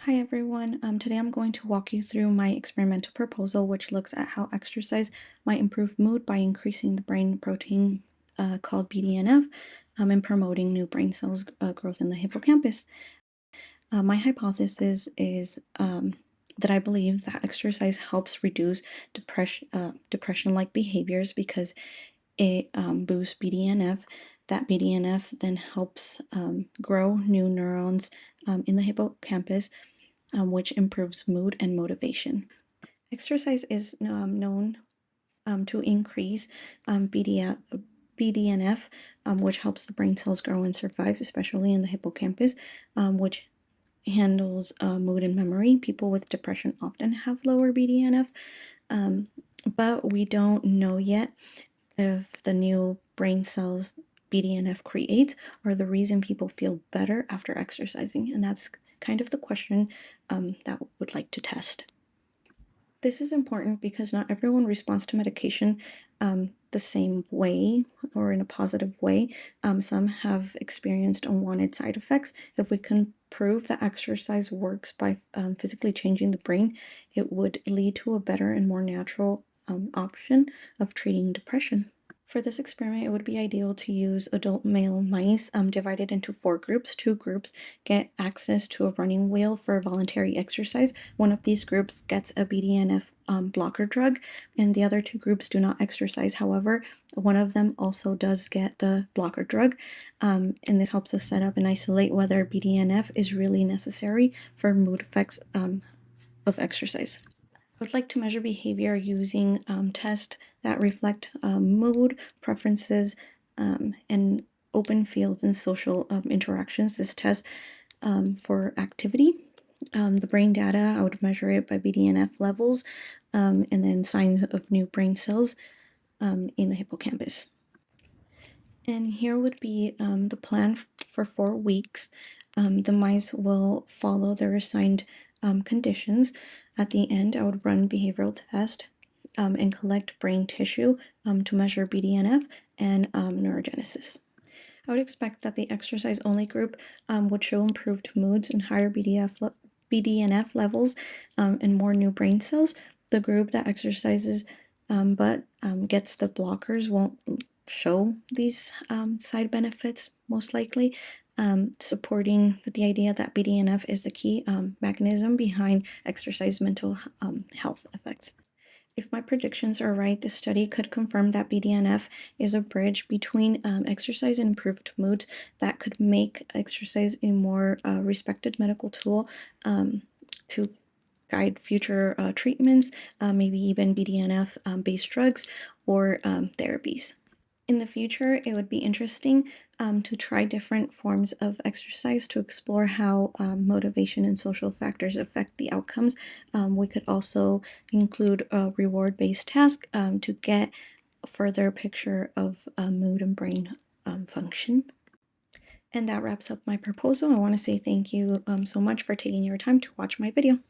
Hi everyone. Today I'm going to walk you through my experimental proposal, which looks at how exercise might improve mood by increasing the brain protein called BDNF and promoting new brain cells growth in the hippocampus. My hypothesis is that I believe that exercise helps reduce depression-like behaviors because it boosts BDNF. That BDNF then helps grow new neurons in the hippocampus, which improves mood and motivation. Exercise is known to increase BDNF, which helps the brain cells grow and survive, especially in the hippocampus, which handles mood and memory. People with depression often have lower BDNF, but we don't know yet if the new brain cells BDNF creates are the reason people feel better after exercising. And that's kind of the question that would like to test. This is important because not everyone responds to medication the same way or in a positive way. Some have experienced unwanted side effects. If we can prove that exercise works by physically changing the brain, it would lead to a better and more natural option of treating depression. For this experiment, it would be ideal to use adult male mice divided into 4 groups. 2 groups get access to a running wheel for voluntary exercise. One of these groups gets a BDNF blocker drug, and the other 2 groups do not exercise. However, one of them also does get the blocker drug, and this helps us set up and isolate whether BDNF is really necessary for mood effects of exercise. I would like to measure behavior using tests that reflect mood, preferences, and open fields and social interactions. This test for activity. The brain data, I would measure it by BDNF levels and then signs of new brain cells in the hippocampus. And here would be the plan for 4 weeks. The mice will follow their assigned conditions. At the end, I would run behavioral test and collect brain tissue to measure BDNF and neurogenesis. I would expect that the exercise-only group would show improved moods and higher BDNF levels and more new brain cells. The group that exercises but gets the blockers won't show these side benefits, most likely, supporting the idea that BDNF is the key mechanism behind exercise mental health effects. If my predictions are right, this study could confirm that BDNF is a bridge between exercise and improved moods that could make exercise a more respected medical tool to guide future treatments, maybe even BDNF-based drugs or therapies. In the future, it would be interesting to try different forms of exercise to explore how motivation and social factors affect the outcomes. We could also include a reward-based task to get a further picture of mood and brain function. And that wraps up my proposal. I want to say thank you so much for taking your time to watch my video.